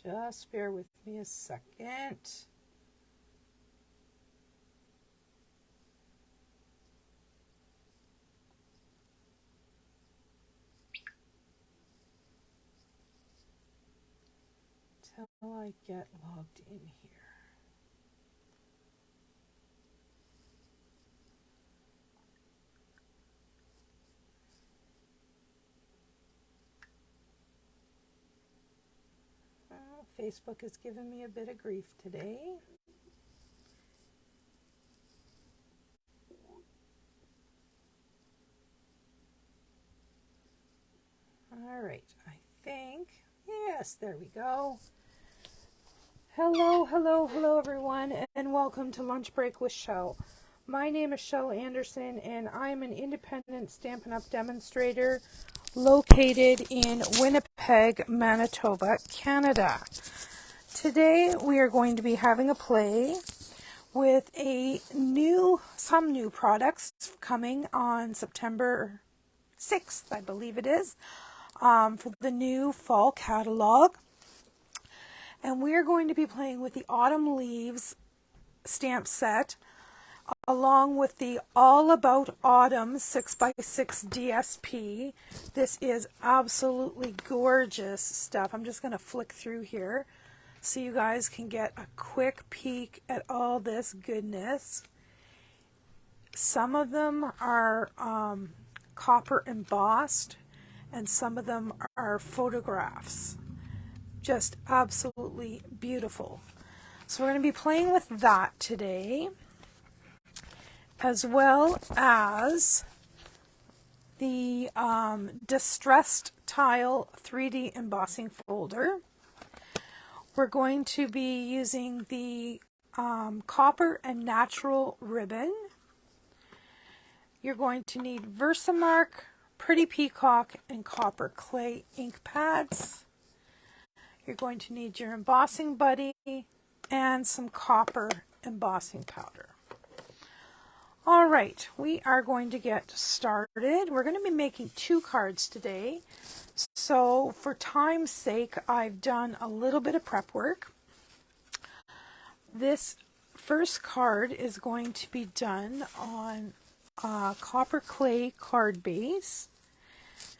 Just bear with me a second. Till I get logged in here. Facebook is giving me a bit of grief today. All right, I think, yes, there we go. Hello, hello, hello everyone, and welcome to Lunch Break with Shel. My name is Shel Anderson, and I'm an independent Stampin' Up! Demonstrator located in Winnipeg, Manitoba, Canada. Today we are going to be having a play with some new products coming on September 6th, I believe it is, for the new fall catalog. And we are going to be playing with the Autumn Leaves stamp set, along with the All About Autumn 6x6 DSP. This is absolutely gorgeous stuff. I'm just going to flick through here so you guys can get a quick peek at all this goodness. Some of them are copper embossed, and some of them are photographs. Just absolutely beautiful. So we're going to be playing with that today, as well as the Distressed Tile 3D embossing folder. We're going to be using the copper and natural ribbon. You're going to need Versamark, Pretty Peacock, and copper clay ink pads. You're going to need your embossing buddy and some copper embossing powder. All right, we are going to get started. We're going to be making 2 cards today. So for time's sake, I've done a little bit of prep work. This first card is going to be done on a copper clay card base.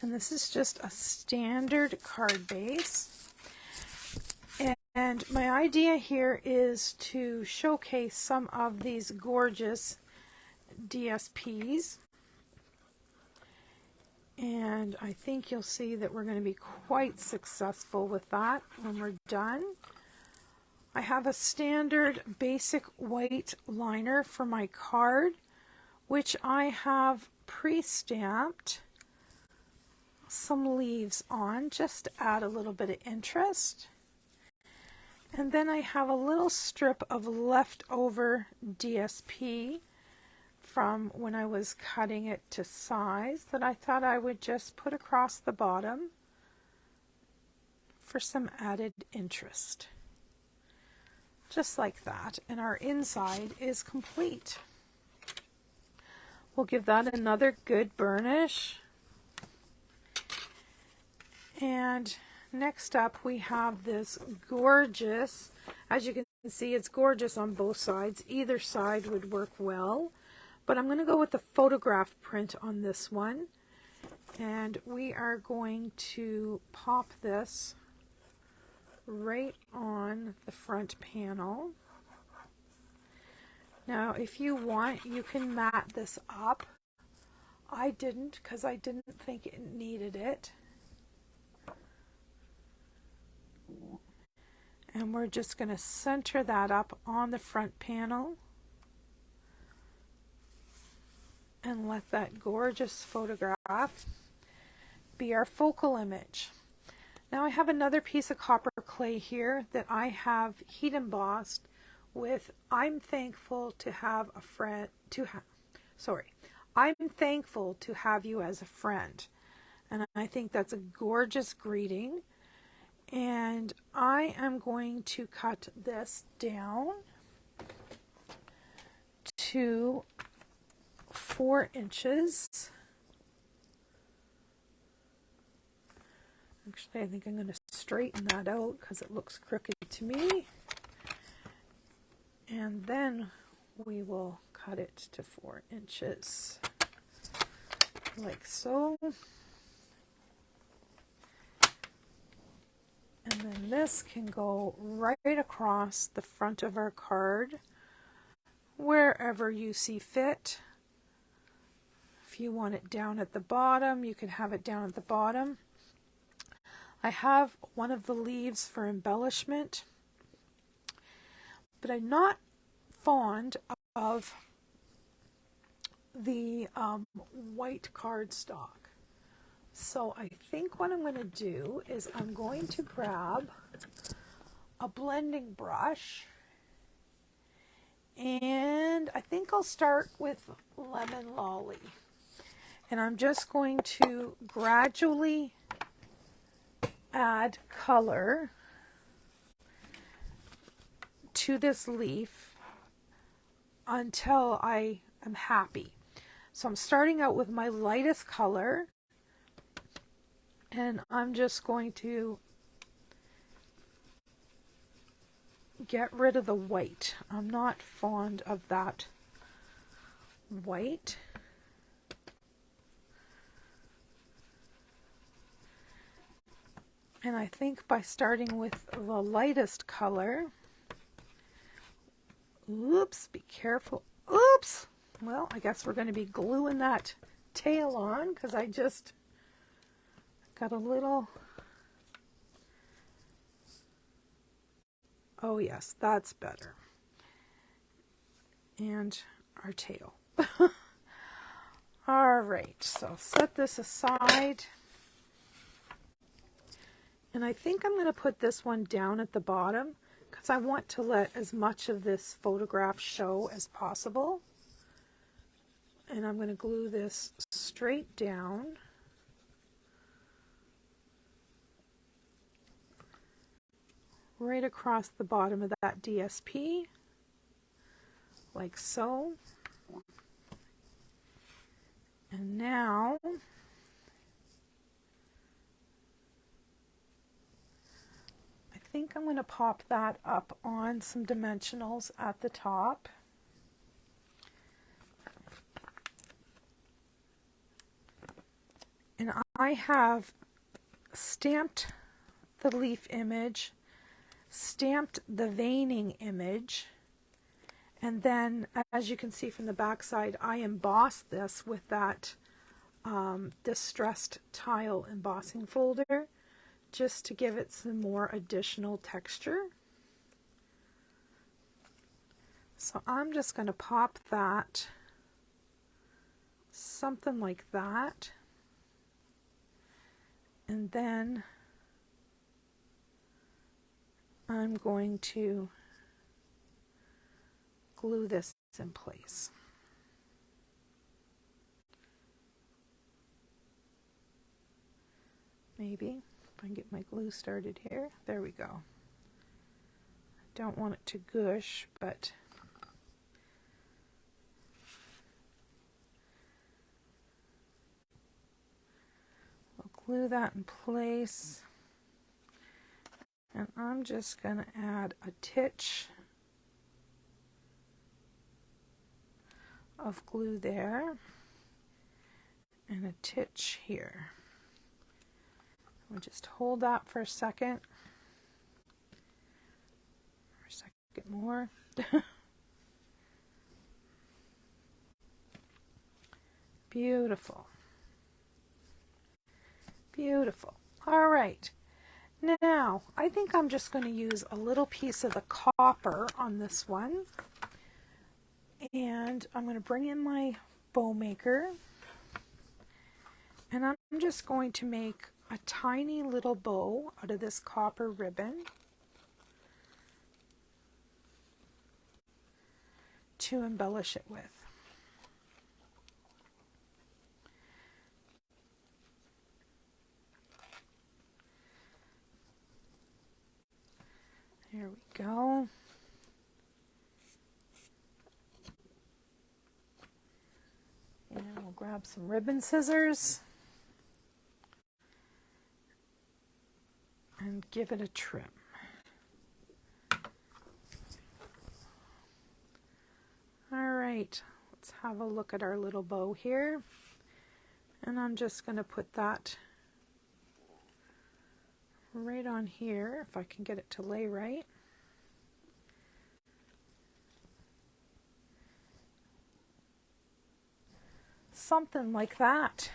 And this is just a standard card base. And my idea here is to showcase some of these gorgeous DSPs. And I think you'll see that we're going to be quite successful with that when we're done. I have a standard basic white liner for my card, which I have pre-stamped some leaves on just to add a little bit of interest. And then I have a little strip of leftover DSP from when I was cutting it to size that I thought I would just put across the bottom for some added interest. Just like that. And our inside is complete. We'll give that another good burnish. And next up we have this gorgeous, as you can see, it's gorgeous on both sides. Either side would work well. But I'm going to go with the photograph print on this one. And we are going to pop this right on the front panel. Now, if you want, you can mat this up. I didn't, because I didn't think it needed it. And we're just going to center that up on the front panel. And let that gorgeous photograph be our focal image. Now I have another piece of copper clay here that I have heat embossed with I'm thankful to have a friend I'm thankful to have you as a friend. And I think that's a gorgeous greeting. And I am going to cut this down to 4 inches. Actually, I think I'm going to straighten that out because it looks crooked to me. And then we will cut it to 4 inches, like so. And then this can go right across the front of our card, wherever you see fit. If you want it down at the bottom, you can have it down at the bottom. I have one of the leaves for embellishment, but I'm not fond of the white cardstock. So I think what I'm going to do is I'm going to grab a blending brush, and I think I'll start with Lemon Lolly. And I'm just going to gradually add color to this leaf until I am happy. So I'm starting out with my lightest color, and I'm just going to get rid of the white. I'm not fond of that white. And I think by starting with the lightest color, oops, be careful, oops. Well, I guess we're going to be gluing that tail on because I just got a little, oh yes, that's better. And our tail. All right, so set this aside. And I think I'm going to put this one down at the bottom because I want to let as much of this photograph show as possible. And I'm going to glue this straight down. Right across the bottom of that DSP, like so. And now I think I'm going to pop that up on some dimensionals at the top. And I have stamped the leaf image, stamped the veining image, and then as you can see from the back side, I embossed this with that distressed tile embossing folder just to give it some more additional texture. So I'm just going to pop that something like that, and then I'm going to glue this in place. Maybe if I can get my glue started here. There we go. I don't want it to gush, but I'll glue that in place. And I'm just going to add a titch of glue there and a titch here. We'll just hold that for a second. For a second more. Beautiful. Beautiful. All right. Now, I think I'm just going to use a little piece of the copper on this one. And I'm going to bring in my bow maker. And I'm just going to make a tiny little bow out of this copper ribbon to embellish it with. There we go. And we'll grab some ribbon scissors. give it a trim. All right, let's have a look at our little bow here. And I'm just going to put that right on here, if I can get it to lay right. Something like that.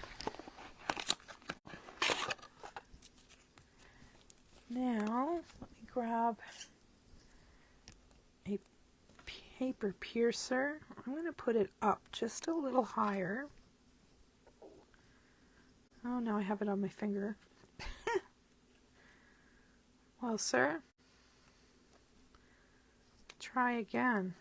Now, let me grab a paper piercer. I'm going to put it up just a little higher. Oh, now I have it on my finger. Well, sir, try again.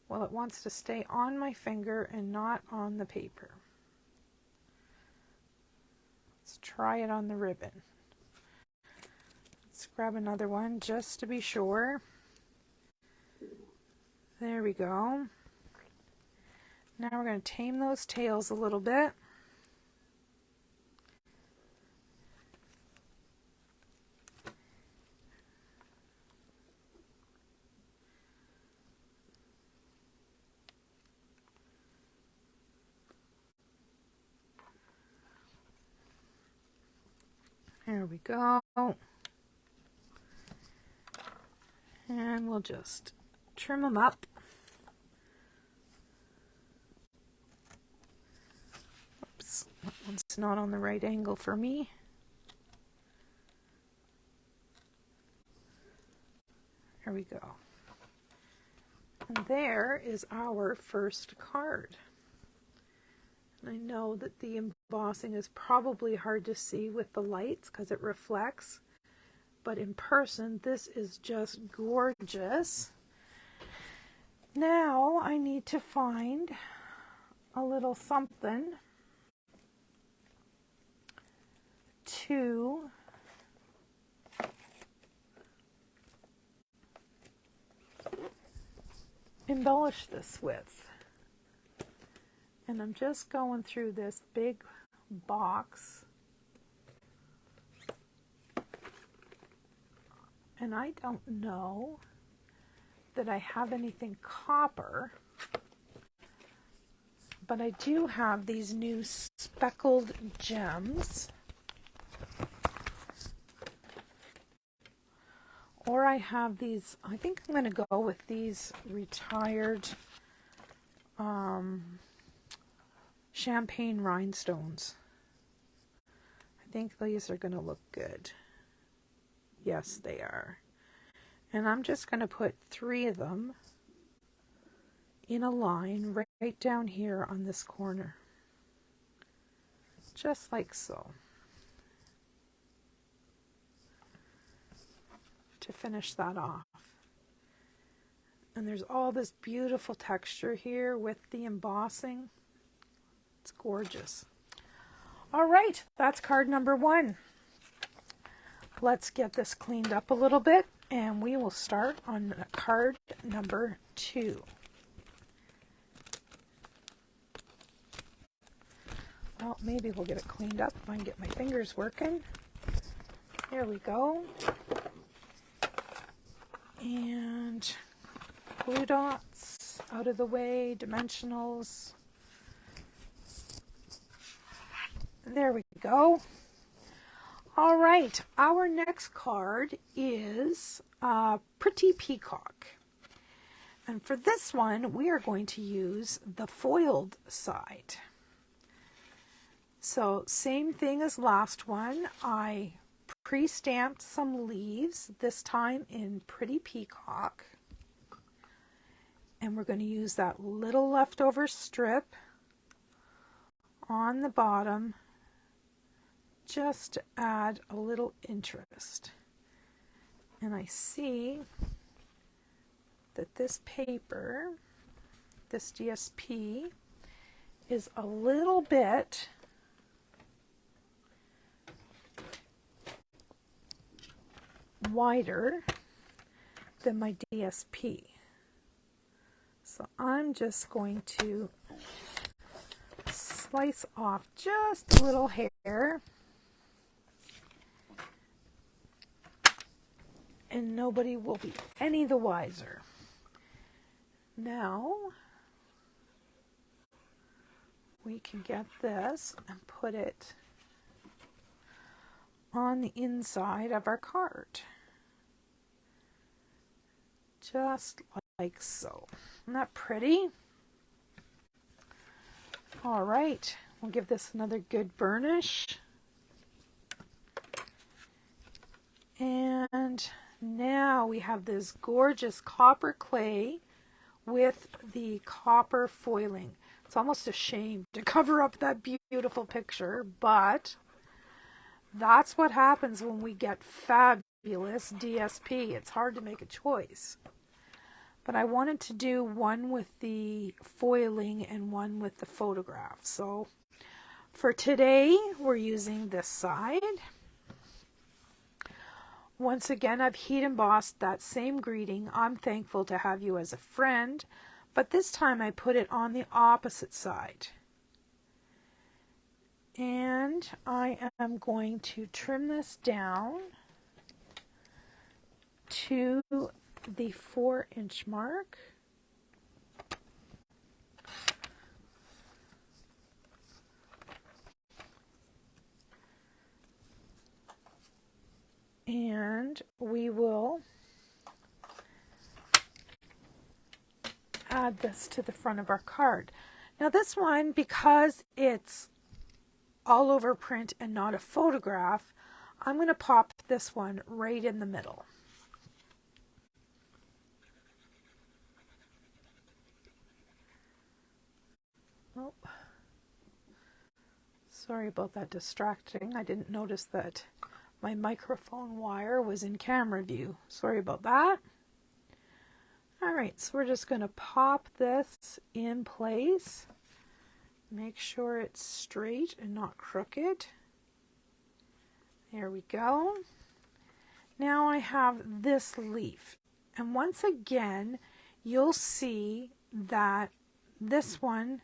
Well, it wants to stay on my finger and not on the paper. Let's try it on the ribbon. Let's grab another one just to be sure. There we go. Now we're going to tame those tails a little bit. There we go. And we'll just trim them up. Oops, that one's not on the right angle for me. There we go. And there is our first card. And I know that the embossing is probably hard to see with the lights because it reflects, but in person this is just gorgeous. Now I need to find a little something to embellish this with. And I'm just going through this big box. And I don't know that I have anything copper, but I do have these new speckled gems. Or I have these, I think I'm going to go with these retired champagne rhinestones. I think these are going to look good. Yes, they are. And I'm just going to put 3 of them in a line right down here on this corner. Just like so. To finish that off. And there's all this beautiful texture here with the embossing. It's gorgeous. All right, that's card number 1. Let's get this cleaned up a little bit and we will start on card number 2. Well, maybe we'll get it cleaned up if I can get my fingers working. There we go. And glue dots out of the way, dimensionals. There we go. All right, our next card is Pretty Peacock. And for this one, we are going to use the foiled side. So same thing as last one. I pre-stamped some leaves, this time in Pretty Peacock. And we're going to use that little leftover strip on the bottom just to add a little interest. And I see that this paper, this DSP, is a little bit wider than my DSP. So I'm just going to slice off just a little hair and nobody will be any the wiser. Now we can get this and put it on the inside of our card. Just like so. Isn't that pretty? All right, we'll give this another good burnish. And now we have this gorgeous copper clay with the copper foiling. It's almost a shame to cover up that beautiful picture, but that's what happens when we get fabulous DSP. It's hard to make a choice. But I wanted to do one with the foiling and one with the photograph. So for today, we're using this side. Once again, I've heat embossed that same greeting. I'm thankful to have you as a friend. But this time I put it on the opposite side. And I am going to trim this down to the 4-inch mark. And we will add this to the front of our card. Now this one, because it's all over print and not a photograph, I'm going to pop this one right in the middle. Oh, sorry about that distracting. I didn't notice that my microphone wire was in camera view. Sorry about that. All right, so we're just going to pop this in place. Make sure it's straight and not crooked. There we go. Now I have this leaf. And once again, you'll see that this one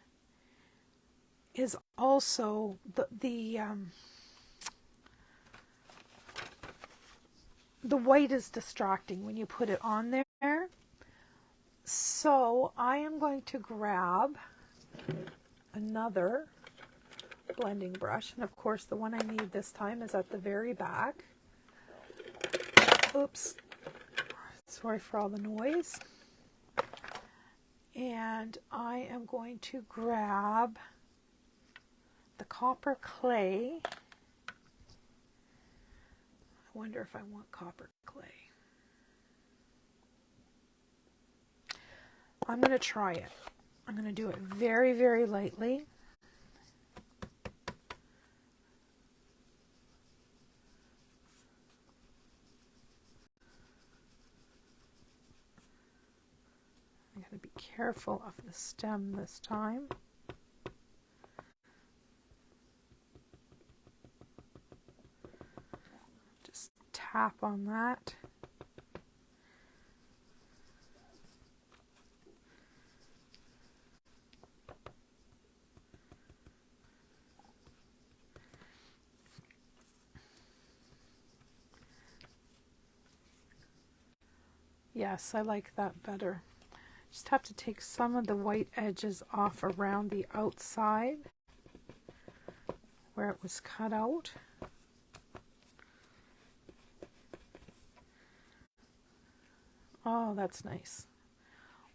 is also the white is distracting when you put it on there. So I am going to grab another blending brush, and of course the one I need this time is at the very back. Oops, sorry for all the noise. And I am going to grab the copper clay. I wonder if I want copper clay. I'm going to try it. I'm going to do it very, very lightly. I'm going to be careful of the stem this time. Just tap on that. Yes, I like that better. Just have to take some of the white edges off around the outside where it was cut out. Oh, that's nice.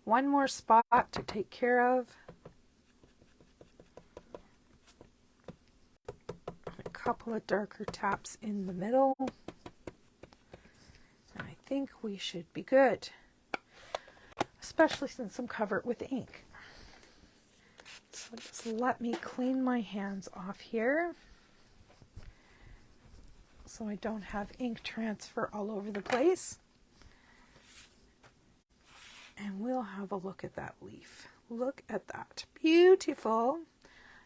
One more spot to take care of. A couple of darker taps in the middle. I think we should be good, especially since I'm covered with ink. So just let me clean my hands off here so I don't have ink transfer all over the place. And we'll have a look at that leaf. Look at that. Beautiful.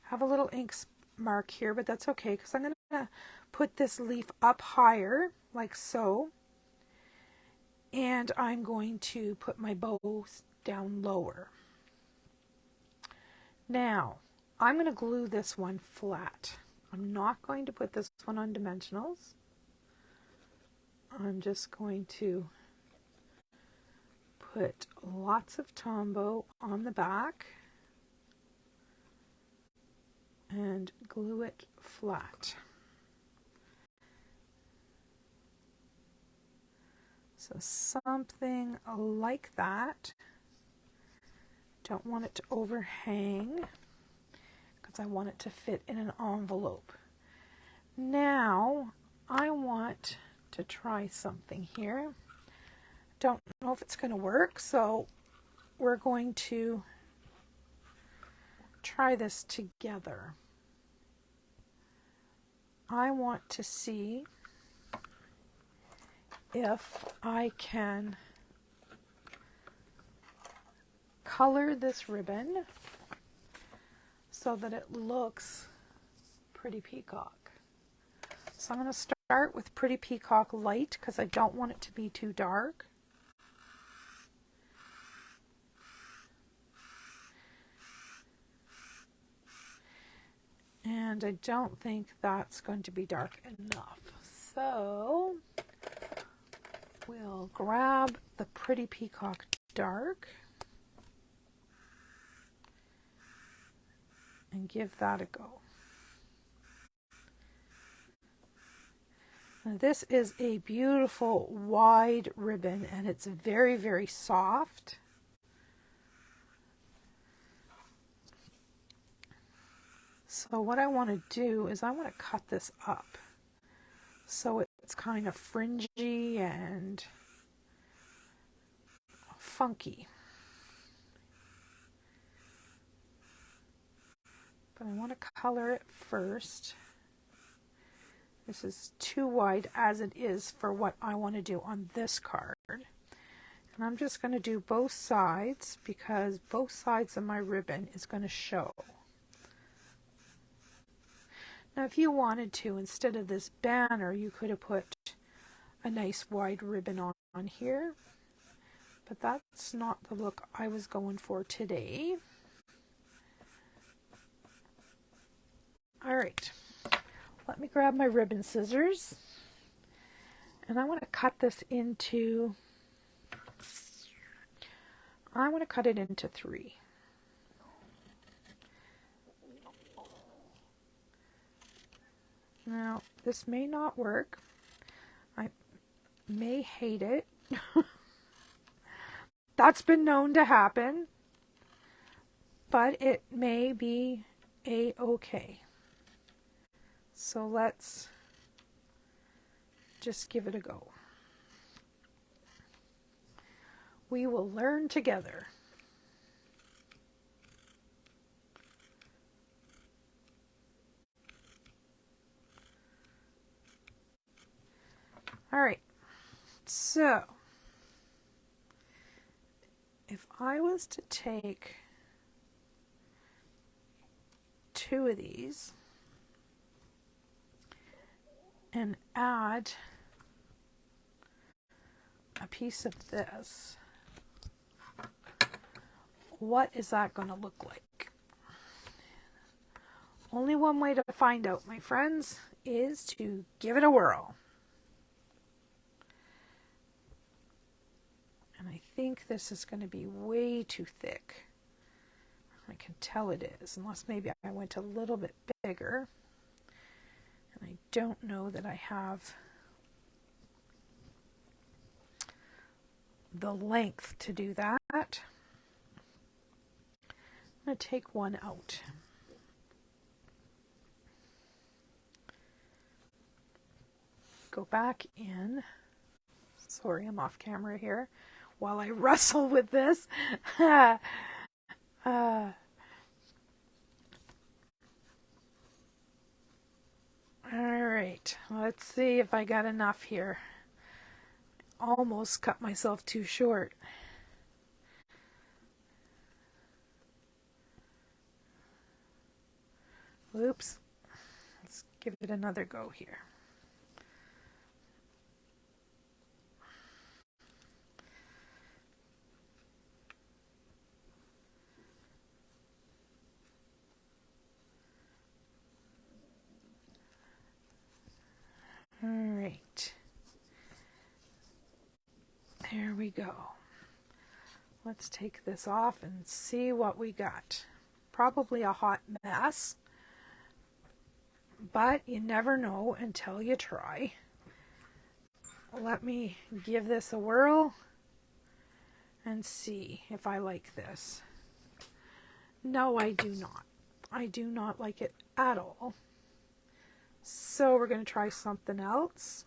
Have a little ink mark here, but that's okay because I'm going to put this leaf up higher like so. And I'm going to put my bow down lower. Now, I'm going to glue this one flat. I'm not going to put this one on dimensionals. I'm just going to put lots of Tombow on the back and glue it flat. So something like that. Don't want it to overhang because I want it to fit in an envelope. Now I want to try something here. Don't know if it's going to work, so we're going to try this together. I want to see if I can color this ribbon so that it looks Pretty Peacock. So I'm going to start with Pretty Peacock Light because I don't want it to be too dark. And I don't think that's going to be dark enough. So we'll grab the Pretty Peacock Dark and give that a go. Now this is a beautiful wide ribbon and it's very, very soft. So what I want to do is I want to cut this up so it's kind of fringy and funky. But I want to color it first. This is too wide as it is for what I want to do on this card. And I'm just going to do both sides because both sides of my ribbon is going to show. Now if you wanted to, instead of this banner, you could have put a nice wide ribbon on here. But that's not the look I was going for today. Alright, let me grab my ribbon scissors. And I want to cut this into, I want to cut it into 3. Now, this may not work. I may hate it. That's been known to happen. But it may be a-okay. So let's just give it a go. We will learn together. All right, so if I was to take 2 of these and add a piece of this, what is that going to look like? Only one way to find out, my friends, is to give it a whirl. And I think this is going to be way too thick. I can tell it is, unless maybe I went a little bit bigger. And I don't know that I have the length to do that. I'm going to take one out. Go back in. Sorry, I'm off camera here while I wrestle with this. All right, let's see if I got enough here. Almost cut myself too short. Oops. Let's give it another go here. All right. There we go. Let's take this off and see what we got. Probably a hot mess, but you never know until you try. Let me give this a whirl and see if I like this. No, I do not. I do not like it at all. So we're going to try something else.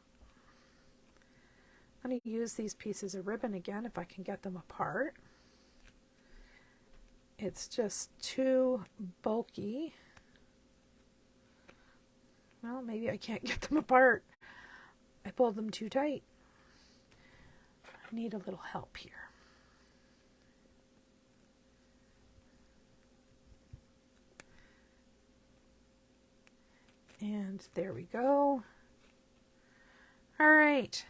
I'm going to use these pieces of ribbon again if I can get them apart. It's just too bulky. Well, maybe I can't get them apart. I pulled them too tight. I need a little help here. And there we go. All right.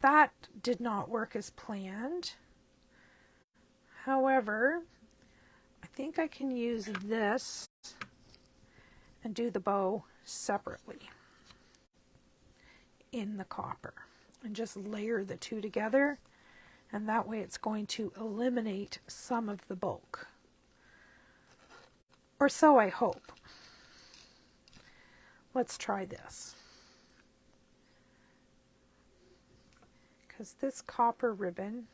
That did not work as planned. However, I think I can use this and do the bow separately in the copper and just layer the two together, and that way it's going to eliminate some of the bulk. Or so I hope. Let's try this. Because this copper ribbon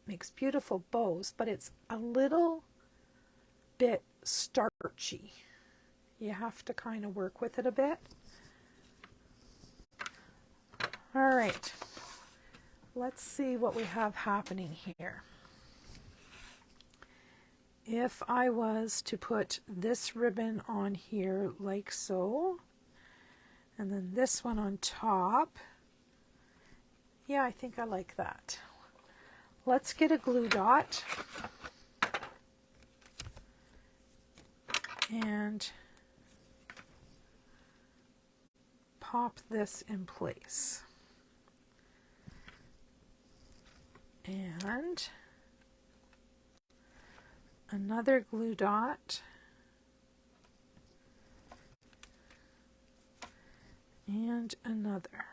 makes beautiful bows, but it's a little bit starchy. You have to kind of work with it a bit. All right, let's see what we have happening here. If I was to put this ribbon on here like so, and then this one on top, yeah, I think I like that. Let's get a glue dot and pop this in place. And another glue dot and another.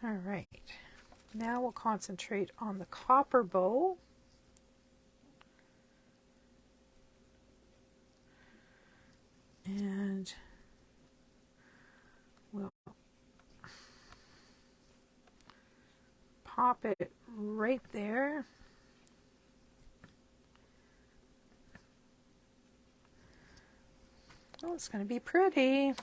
All right, now we'll concentrate on the copper bow. And we'll pop it right there. Oh, it's going to be pretty.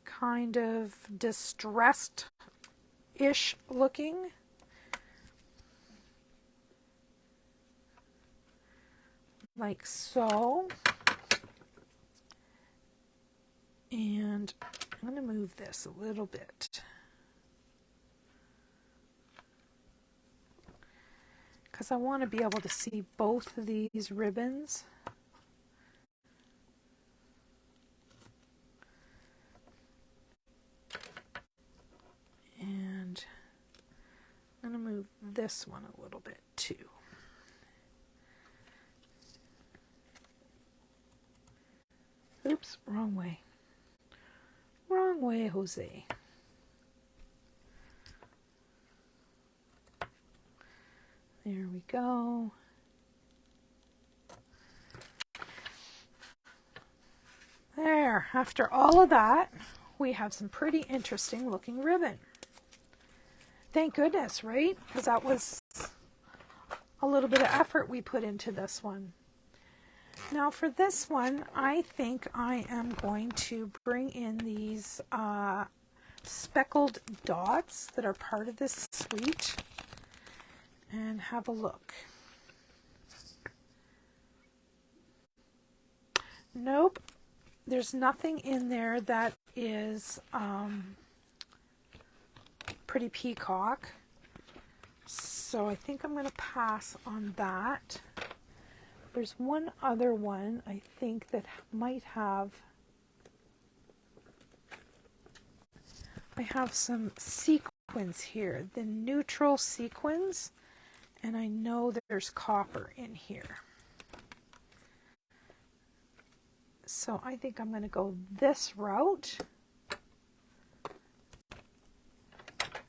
Kind of distressed-ish looking. Like so. And I'm going to move this a little bit. Because I want to be able to see both of these ribbons. And I'm going to move this one a little bit too. Oops, wrong way. Wrong way, Jose. There we go. There, after all of that, we have some pretty interesting looking ribbon. Thank goodness, right? Because that was a little bit of effort we put into this one. Now for this one, I think I am going to bring in these speckled dots that are part of this suite and have a look. Nope, there's nothing in there that is pretty peacock, so I think I'm going to pass on that. There's one other one I think that might have, I have some sequins here, the neutral sequins, and I know there's copper in here. So I think I'm going to go this route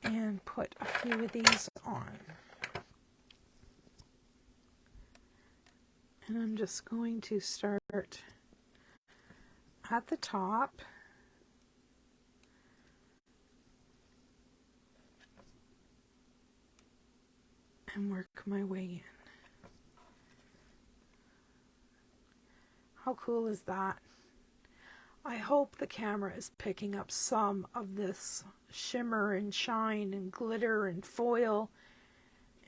and put a few of these on. And I'm just going to start at the top and work my way in. How cool is that? I hope the camera is picking up some of this shimmer and shine and glitter and foil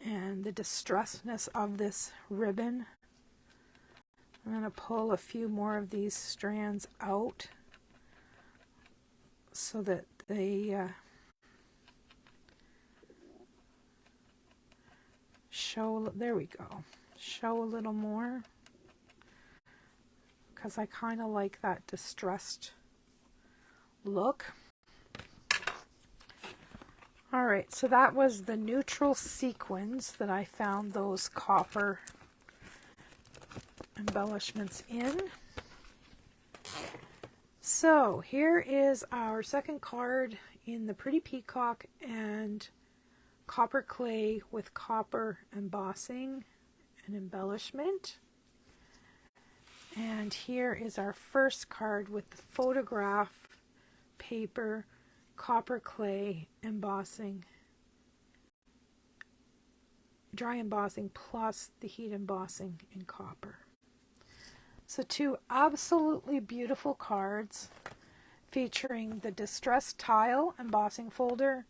and the distressedness of this ribbon. I'm going to pull a few more of these strands out so that they show, there we go, show a little more, because I kind of like that distressed look. Alright, so that was the neutral sequins that I found those copper embellishments in. So here is our second card in the Pretty Peacock and copper clay with copper embossing and embellishment. And here is our first card with the photograph paper, copper clay embossing, dry embossing plus the heat embossing in copper. So two absolutely beautiful cards featuring the Distressed Tile embossing folder,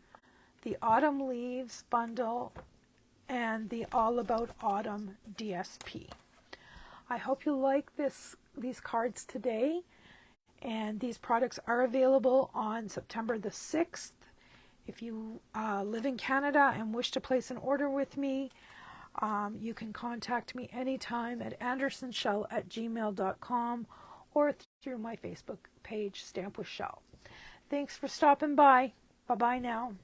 the Autumn Leaves bundle, and the All About Autumn DSP. I hope you like these cards today, and these products are available on September the 6th. If you live in Canada and wish to place an order with me, you can contact me anytime at andersonshell@gmail.com or through my Facebook page, Stamp with Shel. Thanks for stopping by. Bye-bye now.